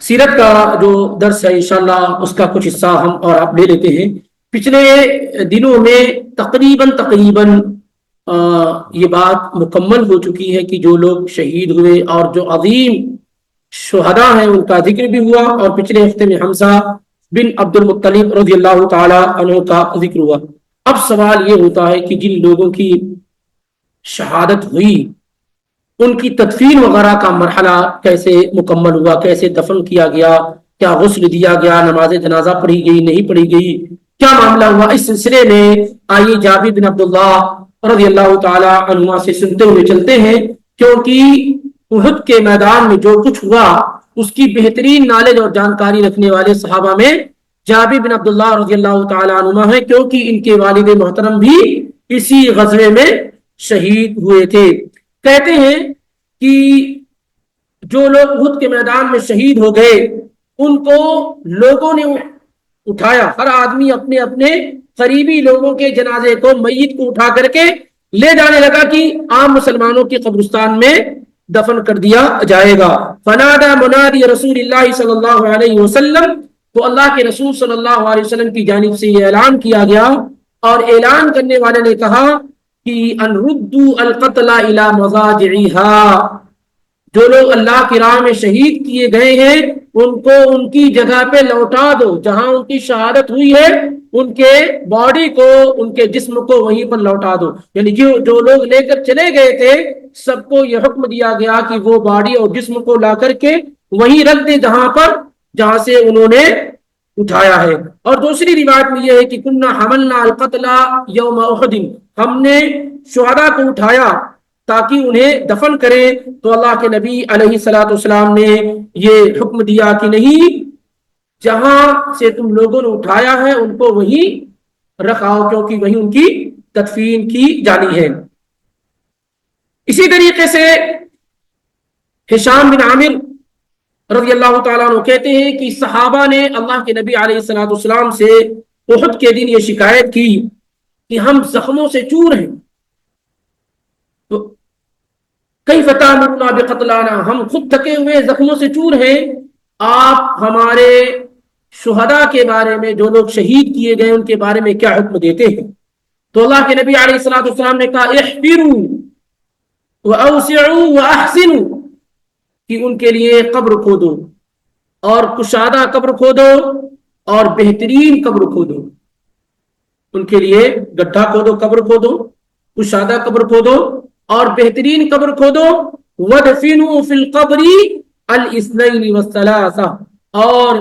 سیرت کا جو درس ہے انشاءاللہ اس کا کچھ حصہ ہم اور آپ لے لیتے ہیں۔ پچھلے دنوں میں تقریباً یہ بات مکمل ہو چکی ہے کہ جو لوگ شہید ہوئے اور جو عظیم شہداء ہیں ان کا ذکر بھی ہوا، اور پچھلے ہفتے میں حمزہ بن عبد المطلب رضی اللہ تعالی عنہ کا ذکر ہوا۔ اب سوال یہ ہوتا ہے کہ جن لوگوں کی شہادت ہوئی ان کی تدفین وغیرہ کا مرحلہ کیسے مکمل ہوا، کیسے دفن کیا گیا، کیا غسل دیا گیا، نماز جنازہ پڑھی گئی نہیں پڑھی گئی، کیا معاملہ ہوا؟ اس سلسلے میں آئیے جابر بن عبداللہ رضی اللہ تعالی عنہ سے سنتے ہوئے چلتے ہیں، کیونکہ احد کے میدان میں جو کچھ ہوا اس کی بہترین نالج اور جانکاری رکھنے والے صحابہ میں جابر بن عبداللہ رضی اللہ تعالی عنہ ہیں، کیونکہ ان کے والد محترم بھی اسی غزوے میں شہید ہوئے تھے۔ کہتے ہیں کہ جو لوگ احد کے میدان میں شہید ہو گئے ان کو لوگوں نے اٹھایا، ہر آدمی اپنے اپنے قریبی لوگوں کے جنازے کو، میت کو اٹھا کر کے لے جانے لگا کہ عام مسلمانوں کے قبرستان میں دفن کر دیا جائے گا۔ فنادى منادی رسول اللہ صلی اللہ علیہ وسلم، تو اللہ کے رسول صلی اللہ علیہ وسلم کی جانب سے یہ اعلان کیا گیا، اور اعلان کرنے والے نے کہا کہ ان ردوا القتل الى مضاجعها، جو لوگ اللہ کی راہ میں شہید کیے گئے ہیں ان کو ان کی جگہ پہ لوٹا دو، جہاں ان کی شہادت ہوئی ہے ان کے باڈی کو، ان کے جسم کو وہیں پر لوٹا دو۔ یعنی جو لوگ لے کر چلے گئے تھے سب کو یہ حکم دیا گیا کہ وہ باڈی اور جسم کو لا کر کے وہیں رکھ دیں جہاں سے انہوں نے اٹھایا ہے۔ اور دوسری روایت میں یہ ہے کہ کننا حملنا القتل یوم احد، ہم نے شہداء کو اٹھایا تاکہ انہیں دفن کریں، تو اللہ کے نبی علیہ الصلوۃ والسلام نے یہ حکم دیا کہ نہیں، جہاں سے تم لوگوں نے اٹھایا ہے ان کو وہیں رکھاؤ، کیونکہ وہیں ان کی تدفین کی جانی ہے۔ اسی طریقے سے ہشام بن عامر رضی اللہ تعالیٰ عنہ کہتے ہیں کہ صحابہ نے اللہ کے نبی علیہ الصلوۃ والسلام سے احد کے دن یہ شکایت کی کہ ہم زخموں سے چور ہیں، تو کیف تأمرنا بقتلانا، ہم خود تھکے ہوئے زخموں سے چور ہیں، آپ ہمارے شہداء کے بارے میں، جو لوگ شہید کیے گئے ان کے بارے میں کیا حکم دیتے ہیں؟ تو اللہ کے نبی علیہ الصلوۃ والسلام نے کہا احفروا واوسعوا واحسنوا، کہ ان کے لیے قبر کھودو اور کشادہ قبر کھودو اور بہترین قبر کھودو، ان کے لیے گڈھا کھودو، قبر کھودو، کشادہ قبر کھودو اور بہترین قبر کھودو۔ وَدْفِنُوا فِي الْقَبْرِ الْإِثْنَيْنِ وَالثَّلَاثَةِ، اور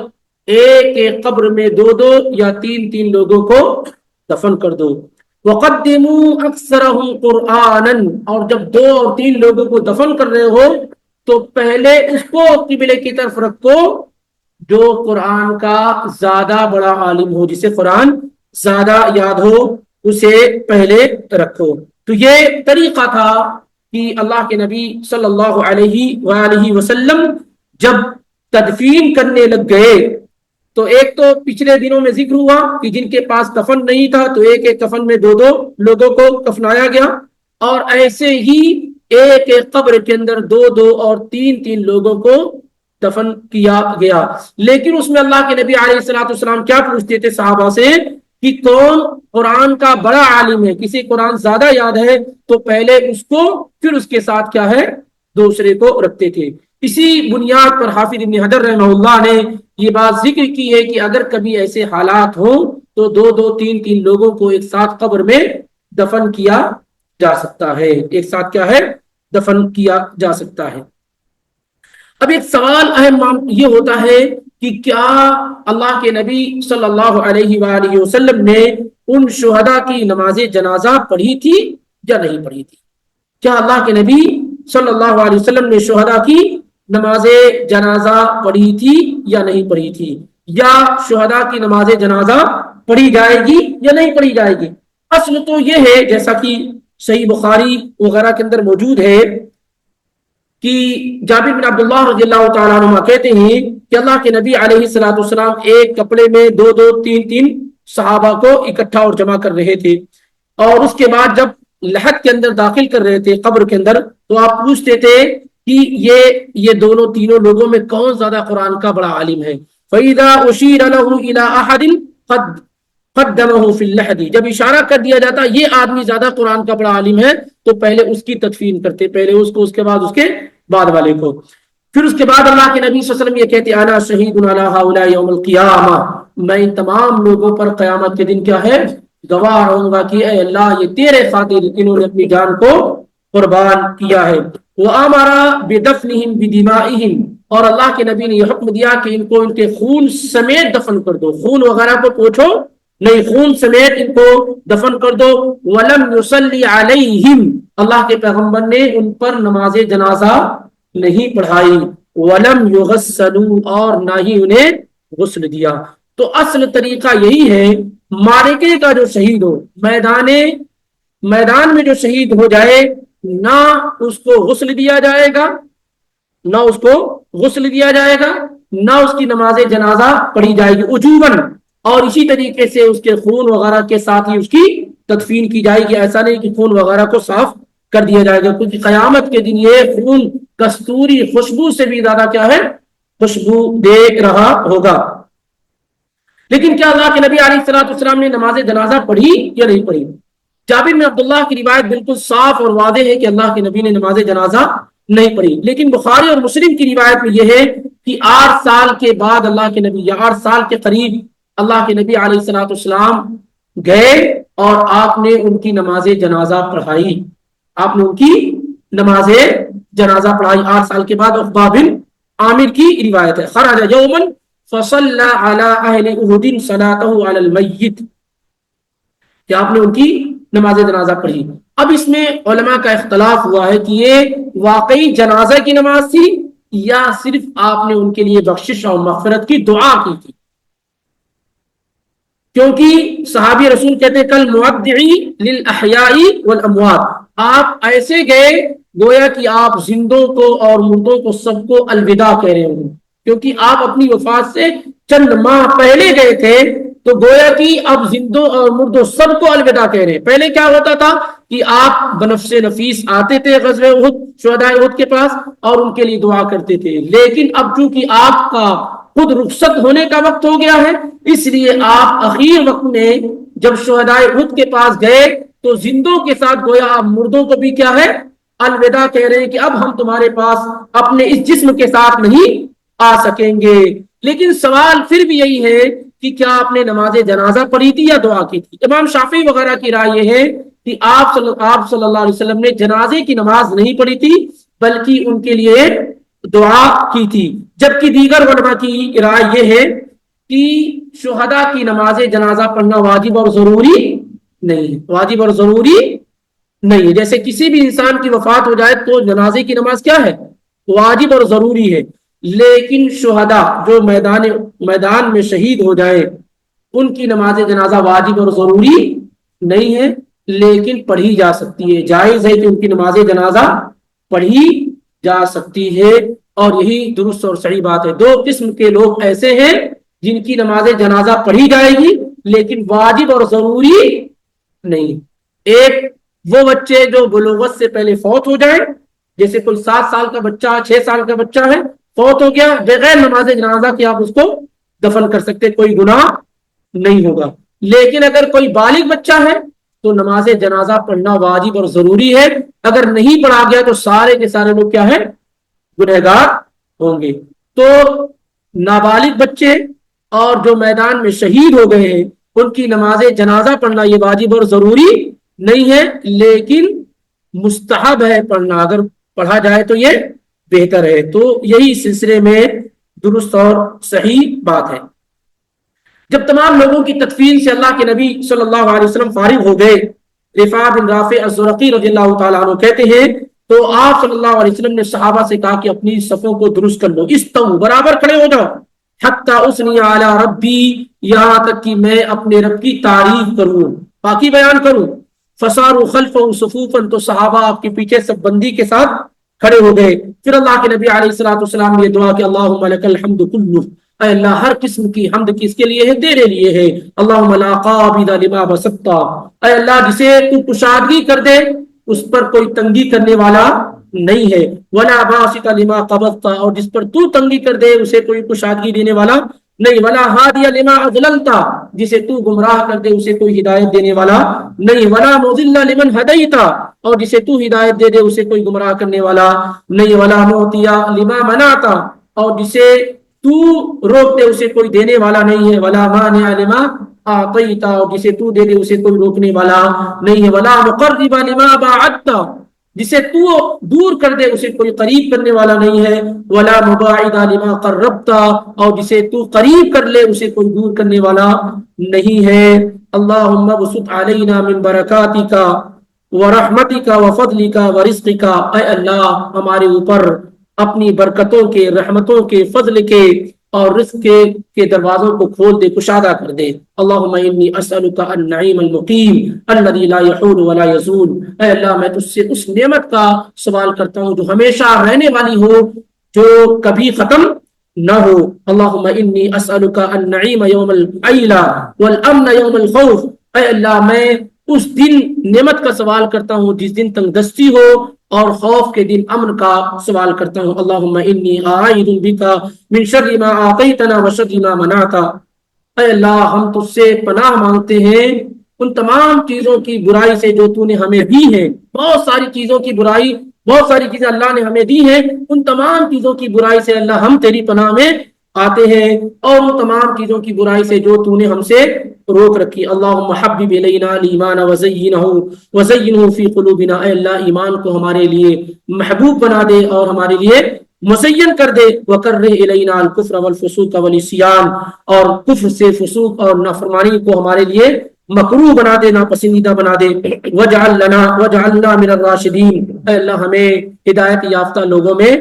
ایک قبر میں دو یا تین لوگوں کو دفن کر دو۔ وَقَدِّمُوا أَكْثَرَهُمْ قُرْآنًا، اور جب 2 اور 3 لوگوں کو دفن کر رہے ہو تو پہلے اس کو قبلے کی طرف رکھو جو قرآن کا زیادہ بڑا عالم ہو، جسے قرآن زیادہ یاد ہو اسے پہلے رکھو۔ تو یہ طریقہ تھا کہ اللہ کے نبی صلی اللہ علیہ وآلہ وسلم جب تدفین کرنے لگ گئے تو ایک تو پچھلے دنوں میں ذکر ہوا کہ جن کے پاس کفن نہیں تھا تو ایک کفن میں 2 لوگوں کو کفنایا گیا، اور ایسے ہی ایک قبر کے اندر 2 اور 3 لوگوں کو دفن کیا گیا۔ لیکن اس میں اللہ کے نبی علیہ الصلوۃ والسلام کیا پوچھتے تھے صحابہ سے کہ کون قرآن کا بڑا عالم ہے، کسی قرآن زیادہ یاد ہے تو پہلے اس کو، پھر اس کے ساتھ کیا ہے دوسرے کو رکھتے تھے۔ اسی بنیاد پر حافظ ابن حجر رحمہ اللہ نے یہ بات ذکر کی ہے کہ اگر کبھی ایسے حالات ہوں تو 2 3 لوگوں کو ایک ساتھ قبر میں دفن کیا جا سکتا ہے، ایک ساتھ کیا ہے دفن کیا جا سکتا ہے۔ اب ایک سوال اہم یہ ہوتا ہے کہ کیا اللہ کے نبی صلی اللہ علیہ وآلہ وسلم نے ان شہداء کی نماز جنازہ پڑھی تھی یا نہیں پڑھی تھی؟ کیا اللہ کے نبی صلی اللہ علیہ وسلم نے شہداء کی نماز جنازہ پڑھی تھی یا نہیں پڑھی تھی، یا شہداء کی نماز جنازہ پڑھی جائے گی یا نہیں پڑھی جائے گی؟ اصل تو یہ ہے، جیسا کہ صحیح بخاری وغیرہ کے اندر موجود ہے کہ جابر بن عبداللہ رضی اللہ تعالیٰ عنہ کہتے ہیں کہ اللہ کے نبی علیہ الصلوۃ والسلام ایک کپڑے میں 2 3 صحابہ کو اکٹھا اور جمع کر رہے تھے، اور اس کے بعد جب لحد کے اندر داخل کر رہے تھے قبر کے اندر تو آپ پوچھتے تھے کہ یہ دونوں تینوں لوگوں میں کون زیادہ قرآن کا بڑا عالم ہے. فَإِذَا أُشِيرَ لَهُ إِلَىٰ أَحَدٍ قَدَّمَهُ فِي اللَّحْدِ، جب اشارہ کر دیا جاتا یہ آدمی زیادہ قرآن کا بڑا عالم ہے تو پہلے اس کی تدفین کرتے، پہلے اس کو، اس کے بعد والے کو. پھر اس کے بعد اللہ کے نبی صلی اللہ علیہ وسلم یہ کہتے انا شہید علی هؤلاء یوم القیامہ، میں ان تمام لوگوں پر قیامت کے دن کیا ہے گواہ رہوں گا کہ اے اللہ یہ تیرے خاطر انہوں نے اپنی جان کو قربان کیا ہے. وامر بدفنهم بدمائهم، اور اللہ کے نبی نے یہ حکم دیا کہ ان کو ان کے خون سمیت دفن کر دو، خون وغیرہ کو پوچھو نہیں، خون سمیت ان کو دفن کر دو. ولم يصلي عليهم، اللہ کے پیغمبر نے ان پر نماز جنازہ نہیں پڑھائی. ولم يغسلوا، اور نہ ہی انہیں غسل دیا. تو اصل طریقہ یہی ہے، معرکے کا جو شہید ہو، میدان میں جو شہید ہو جائے، نہ اس کو غسل دیا جائے گا، نہ اس کی نماز جنازہ پڑھی جائے گی وجوباً، اور اسی طریقے سے اس کے خون وغیرہ کے ساتھ ہی اس کی تدفین کی جائے گی. ایسا نہیں کہ خون وغیرہ کو صاف کر دیا جائے گا، کیونکہ قیامت کے دن یہ خون کستوری خوشبو سے بھی زیادہ کیا ہے، خوشبو دے رہا ہوگا. لیکن کیا اللہ کے نبی علیہ الصلوۃ والسلام نے نماز جنازہ پڑھی یا نہیں پڑھی؟ جابر بن عبداللہ کی روایت بالکل صاف اور واضح ہے کہ اللہ کے نبی نے نماز جنازہ نہیں پڑھی. لیکن بخاری اور مسلم کی روایت میں یہ ہے کہ 8 سال کے بعد اللہ کے نبی، یا 8 سال کے قریب اللہ کے نبی علیہ الصلوۃ والسلام گئے اور آپ نے ان کی نماز جنازہ پڑھائی. 8 سال کے بعد. عقبہ بن عامر کی روایت ہے، خرج یوما فصلى على اهل احد صلاته على المیت، کہ آپ نے ان کی نماز جنازہ پڑھی. اب اس میں علماء کا اختلاف ہوا ہے کہ یہ واقعی جنازہ کی نماز تھی یا صرف آپ نے ان کے لیے بخشش اور مغفرت کی دعا کی تھی. کیونکہ صحابی رسول کہتے ہیں کل مودعی للاحیاء والاموات، آپ ایسے گئے گویا کہ آپ زندوں کو اور مردوں کو سب کو الوداع کہہ رہے ہوں، کیونکہ آپ اپنی وفات سے چند ماہ پہلے گئے تھے، تو گویا کہ اب زندوں اور مردوں سب کو الوداع کہہ رہے ہیں. پہلے کیا ہوتا تھا کہ آپ بنفس نفیس آتے تھے غزوہ احد، شہداء احد کے پاس، اور ان کے لیے دعا کرتے تھے. لیکن اب چونکہ آپ کا خود رخصت ہونے کا وقت ہو گیا ہے، اس لیے آپ اخیر وقت میں جب شہداء احد کے پاس گئے تو زندوں کے ساتھ گویا آپ مردوں کو بھی کیا ہے الوداع کہہ رہے ہیں کہ اب ہم تمہارے پاس اپنے اس جسم کے ساتھ نہیں آ سکیں گے. لیکن سوال پھر بھی یہی ہے کہ کیا آپ نے نماز جنازہ پڑھی تھی یا دعا کی تھی؟ امام شافعی وغیرہ کی رائے یہ ہے کہ آپ صلی اللہ علیہ وسلم نے جنازے کی نماز نہیں پڑھی تھی بلکہ ان کے لیے دعا کی تھی. جبکہ دیگر علماء کی رائے یہ ہے کہ شہداء کی نماز جنازہ پڑھنا واجب اور ضروری نہیں ہے. جیسے کسی بھی انسان کی وفات ہو جائے تو جنازے کی نماز کیا ہے، واجب اور ضروری ہے. لیکن شہداء جو میدان میں شہید ہو جائے ان کی نماز جنازہ واجب اور ضروری نہیں ہے، لیکن پڑھی جا سکتی ہے. جائز ہے کہ ان کی نماز جنازہ پڑھی جا سکتی ہے، اور یہی درست اور صحیح بات ہے. 2 قسم کے لوگ ایسے ہیں جن کی نماز جنازہ پڑھی جائے گی لیکن واجب اور ضروری نہیں. ایک وہ بچے جو بلوغت سے پہلے فوت ہو جائیں، جیسے کوئی 7 سال کا بچہ 6 سال کا بچہ ہے، فوت ہو گیا، بغیر نماز جنازہ کے آپ اس کو دفن کر سکتے، کوئی گناہ نہیں ہوگا. لیکن اگر کوئی بالغ بچہ ہے تو نماز جنازہ پڑھنا واجب اور ضروری ہے. اگر نہیں پڑھا گیا تو سارے کے سارے لوگ کیا ہے، گنہگار ہوں گے. تو نابالغ بچے اور جو میدان میں شہید ہو گئے ہیں ان کی نماز جنازہ پڑھنا یہ واجب اور ضروری نہیں ہے، لیکن مستحب ہے پڑھنا. اگر پڑھا جائے تو یہ بہتر ہے. تو یہی سلسلے میں درست اور صحیح بات ہے. جب تمام لوگوں کی تدفین سے اللہ کے نبی صلی اللہ علیہ وسلم فارغ ہو گئے، رفاع بن رافع الزرقی رضی اللہ تعالیٰ عنہ کہتے ہیں تو آپ صلی اللہ علیہ وسلم نے صحابہ سے کہا کہ اپنی صفوں کو درست کر لو، استو برابر کھڑے ہو جاؤ، حتی اسنی علی ربی، یہاں تک کہ میں اپنے رب کی تعریف کروں، پاکی بیان کروں. فصاروا خلفه صفوفا، تو صحابہ آپ کے پیچھے سب بندی کے ساتھ کھڑے ہو گئے. پھر اللہ کے نبی علیہ الصلوۃ والسلام نے یہ دعا کہ اللہم لک الحمد کلہ، اے اللہ ہر قسم کی حمد کس کے لیے ہے، تیرے لیے ہے. اللہم لا قابض لما بسطت، اے اللہ جسے تو کشادگی کر دے اس پر کوئی تنگی کرنے والا نہیں ہے، ولا باسط لما قبضت، اور جس پر تو تنگی کر دے اسے کوئی کشادگی دینے والا نہیں، ولا ہادی لما اضللت، جسے تو گمراہ کر دے اسے کوئی ہدایت دینے والا نہیں، ولا مضل لمن ہدیت، اور جسے تو ہدایت دے دے اسے کوئی گمراہ کرنے والا نہیں، ولا معطی لما منعت، اور جسے تو روک دے اسے کوئی دینے والا نہیں ہے، ولا مانع لما اعطیت، اور جسے تو دے دے اسے کوئی روکنے والا نہیں ہے، ولا مقرب لما باعدت، جسے تو دور کر دے اسے کوئی قریب کرنے والا نہیں ہے، ولا مباعد لما قربت، اور جسے تو قریب کر لے اسے کوئی دور کرنے والا نہیں ہے۔ اللہم بسط علینا من برکاتک ورحمتک وفضلک ورزقک، اے اللہ ہمارے اوپر اپنی برکتوں کے، رحمتوں کے، فضل کے اور رزق کے دروازوں کو کھول دے، کشادہ کر دے۔ اللہم انی اسألک النعیم المقیم الذی لا یحول ولا یزول، اے اللہ میں تجھ سے اس نعمت کا سوال کرتا ہوں جو ہمیشہ رہنے والی ہو، جو کبھی ختم نہ ہو۔ اللہم انی اسألک النعیم یوم العیلہ والامن یوم الخوف، اے اللہ میں اس دن نعمت کا سوال کرتا ہوں جس دن تنگ دستی ہو اور خوف کے دن امن کا سوال کرتا ہوں۔ اللہم انی اعوذ بک من شر ما اعطیتنا وشر ما منعتا، اے اللہ ہم تجھ سے پناہ مانگتے ہیں ان تمام چیزوں کی برائی سے جو تو نے ہمیں دی ہیں، بہت ساری چیزوں کی برائی، بہت ساری چیزیں اللہ نے ہمیں دی ہیں، ان تمام چیزوں کی برائی سے اللہ ہم تیری پناہ میں آتے ہیں، اور ان تمام چیزوں کی برائی سے جو تو نے ہم سے روک رکھی۔ اللہم حبب الینا الایمان وزینہ فی قلوبنا، اے اللہ ایمان کو ہمارے لیے محبوب بنا دے اور ہمارے لیے مزین کر دے، وکرہ الینا الکفر والفسوق والعصیان، اور کفر سے، فسوق اور نافرمانی کو ہمارے لیے مکروہ بنا دے، ناپسندیدہ بنا دے۔ وجعلنا من الراشدین، اے اللہ ہمیں ہدایت یافتہ لوگوں میں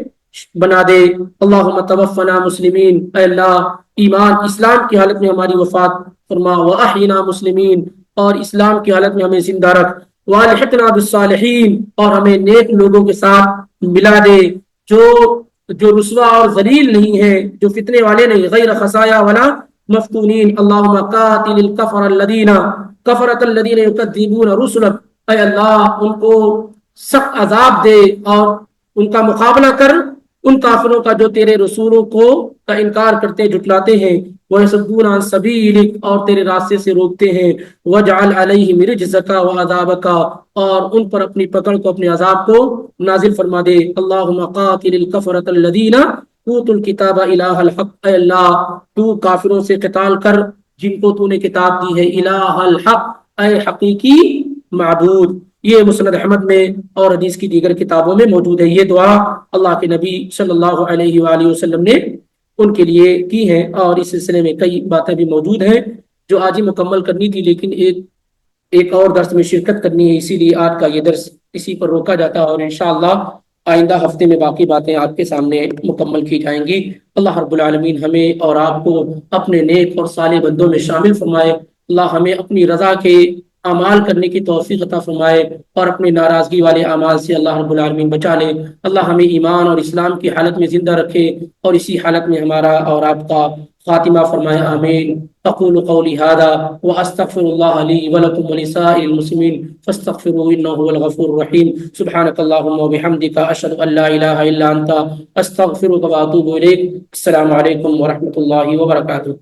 بنا دے۔ اللہم توفنا مسلمین، اے اللہ ایمان اسلام کی حالت میں ہماری وفات فرما، واحینا مسلمین، اور اسلام کی حالت میں ہمیں زندہ رکھ، والحقنا بالصالحین، اور ہمیں نیک لوگوں کے ساتھ ملا دے جو رسوا اور ذلیل نہیں ہے، جو فتنے والے نہیں، غیر خزایا ولا مفتونین۔ اللہم قاتل کفرۃ الذین یکذبون رسلک، اے اللہ ان کو سخت عذاب دے اور ان کا مقابلہ کر ان کافروں کا جو تیرے رسولوں کا انکار کرتے، جھٹلاتے ہیں، وَيَصُدُّونَ عَن سَبِيلِكَ، اور تیرے راستے سے روکتے ہیں، وَاجْعَلْ عَلَيْهِمْ رِجْزَكَ وَعَذَابَكَ، اور ان پر اپنی پکڑ کو، اپنے عذاب کو نازل فرما دے۔ اللہم قاتل الکفرۃ الذین اوتوا الکتاب الہ الحق، اے اللہ تو کافروں سے قتال کر جن کو تو نے کتاب دی ہے، الہ الحق، اے حقیقی معبود۔ یہ مسند احمد میں اور حدیث کی دیگر کتابوں میں موجود ہے۔ یہ دعا اللہ کے نبی صلی اللہ علیہ وآلہ وسلم نے ان کے لیے کی ہے، اور اس سلسلے میں کئی باتیں بھی موجود ہیں جو آج ہی مکمل کرنی تھی، لیکن ایک اور درس میں شرکت کرنی ہے، اسی لیے آج کا یہ درس اسی پر روکا جاتا ہے، اور انشاءاللہ آئندہ ہفتے میں باقی باتیں آپ کے سامنے مکمل کی جائیں گی۔ اللہ رب العالمین ہمیں اور آپ کو اپنے نیک اور صالح بندوں میں شامل فرمائے۔ اللہ ہمیں اپنی رضا کے اعمال کرنے کی توفیق عطا فرمائے، اور اپنے ناراضگی والے اعمال سے اللہ رب العالمین بچا لے۔ اللہ ہمیں ایمان اور اسلام کی حالت میں زندہ رکھے، اور اسی حالت میں ہمارا اور آپ کا خاتمہ فرمائے، آمین۔ اقول قولی ھذا واستغفر اللہ لی ولکم ولسائر المسلمین فاستغفروہ انہ هو الغفور الرحیم۔ سبحانک اللہم وبحمدک، اشہد ان لا الہ الا انت، استغفرک واتوب الیک۔ السلام علیکم ورحمۃ اللہ وبرکاتہ۔